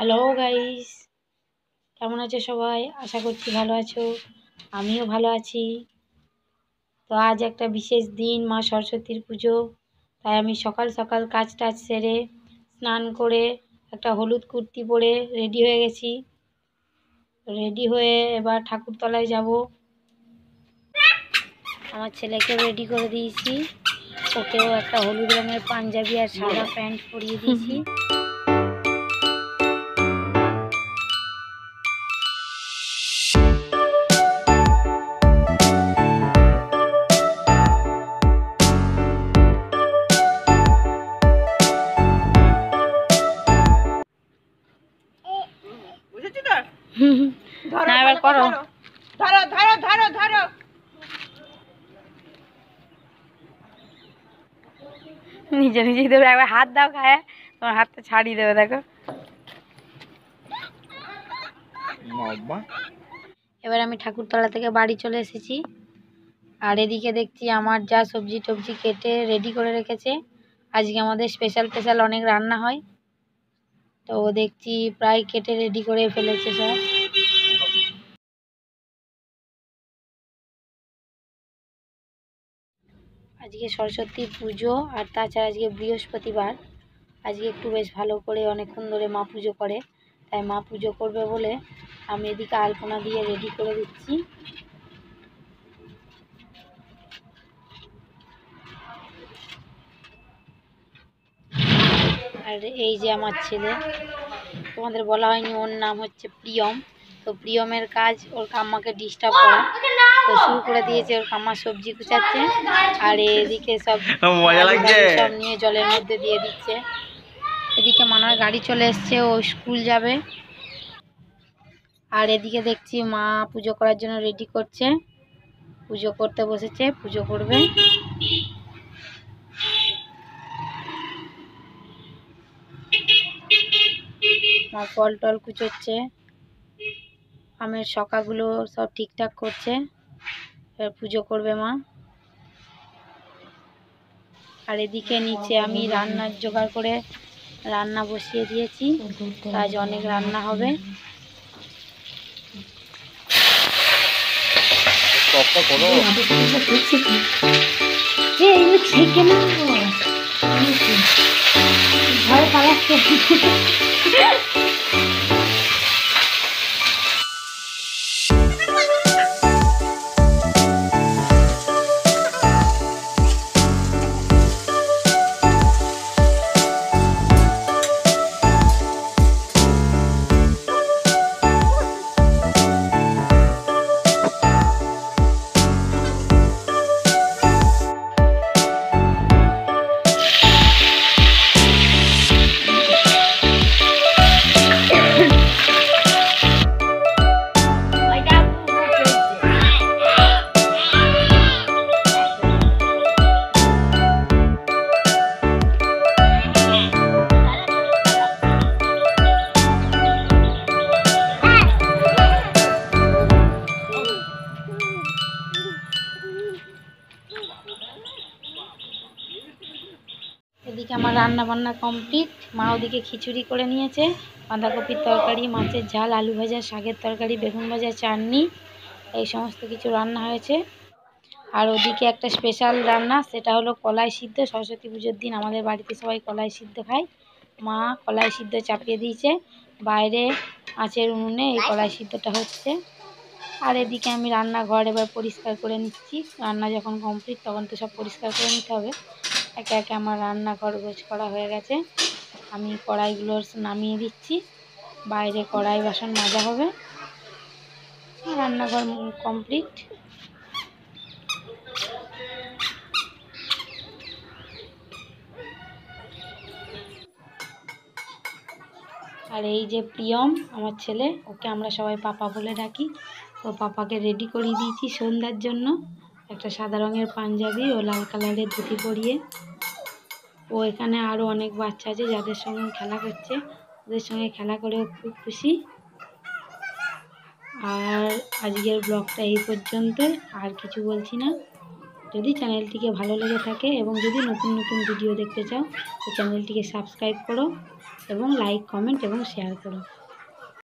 Hello guys, কেমন আছো সবাই? আশা করছি ভালো আছো। আমিও ভালো আছি। তো আজ একটা বিশেষ দিন, মা সরস্বতীর পুজো। তাই আমি সকাল সকাল কাজ টাজ সেরে স্নান করে একটা হলুদ কুর্তি পরে রেডি হয়ে গেছি। রেডি হয়ে এবার ঠাকুরতলায় যাব। আমার ছেলেকে রেডি করে দিয়েছি, ওকেও একটা হলুদ রঙের পাঞ্জাবি আর সাদা প্যান্ট পরিয়ে দিয়েছি। না এবার করো, ধরো ধরো ধরো ধরো। নিজে নিজেই দেবে। একবার হাত দাও খায়, তোমার হাতটা ছাড়িয়ে দেবে। দেখো, এবার আমি ঠাকুরতলা থেকে বাড়ি চলে এসেছি। আর এদিকে দেখছি আমার যা সবজি টবজি কেটে রেডি করে রেখেছে। আজকে আমাদের স্পেশাল অনেক রান্না হয়, তো দেখছি প্রায় কেটে রেডি করে ফেলেছে সব। আজকে সরস্বতী পুজো, আর তাছাড়া আজকে বৃহস্পতিবার। আজকে একটু বেশ ভালো করে অনেকক্ষণ ধরে মা পুজো করে, তাই মা পুজো করবে বলে আমি এদিকে আলপনা দিয়ে রেডি করে দিচ্ছি। আর এই যে আমার ছেলে, তোমাদের বলা হয়নি ওর নাম হচ্ছে প্রিয়ম। তো প্রিয়মের কাজ ওর কাম্মাকে ডিস্টার্ব করা, তো শুরু করে দিয়েছে। ওর কাম্মা সবজি কুচাচ্ছে আর এদিকে সব মজা লাগছে, সব নিয়ে জলের মধ্যে দিয়ে দিচ্ছে। এদিকে মানার গাড়ি চলে এসছে, ও স্কুল যাবে। আর এদিকে দেখছি মা পুজো করার জন্য রেডি করছে, পুজো করতে বসেছে, পুজো করবে। মা ফল টল কুচোচ্ছে, আমের শকাগুলো সব ঠিকঠাক করছে, এবার পুজো করবে মা। আর এদিকে নিচে আমি রান্নার জোগাড় করে রান্না বসিয়ে দিয়েছি, আজ অনেক রান্না হবে। ভয় পালাচ্ছে। এদিকে আমার রান্না বান্না কমপ্লিট। মা ওদিকে খিচুড়ি করে নিয়েছে, বাঁধাকপির তরকারি, মাছের ঝাল, আলু ভাজা, শাকের তরকারি, বেগুন ভাজা, চাটনি, এই সমস্ত কিছু রান্না হয়েছে। আর ওদিকে একটা স্পেশাল রান্না, সেটা হলো কলাই সিদ্ধ। সরস্বতী পুজোর দিন আমাদের বাড়িতে সবাই কলাই সিদ্ধ খায়। মা কলাই সিদ্ধ চাপিয়ে দিয়েছে বাইরে আঁচের উনুনে, এই কলাই সিদ্ধটা হচ্ছে। আর এদিকে আমি রান্নাঘর এবার পরিষ্কার করে নিচ্ছি। রান্না যখন কমপ্লিট তখন তো সব পরিষ্কার করে নিতে হবে। একে একে আমার রান্নাঘর গোছ করা হয়ে গেছে। আমি কড়াইগুলো নামিয়ে দিচ্ছি, বাইরে কড়াই বাসন মাজা হবে। রান্নাঘর কমপ্লিট। আর এই যে প্রিয়ম আমার ছেলে, ওকে আমরা সবাই পাপা বলে ডাকি। তো পাপাকে রেডি করিয়ে দিয়েছি সন্ধ্যার জন্য, একটা সাদা রঙের পাঞ্জাবি ও লাল কালারের ধুতি পরিয়ে। ও এখানে আরও অনেক বাচ্চা আছে যাদের সঙ্গে খেলা করছে, ওদের সঙ্গে খেলা করেও খুব খুশি। আর আজকের ব্লগটা এই পর্যন্ত, আর কিছু বলছি না। যদি চ্যানেলটিকে ভালো লেগে থাকে এবং যদি নতুন নতুন ভিডিও দেখতে চাও তো চ্যানেলটিকে সাবস্ক্রাইব করো এবং লাইক, কমেন্ট এবং শেয়ার করো।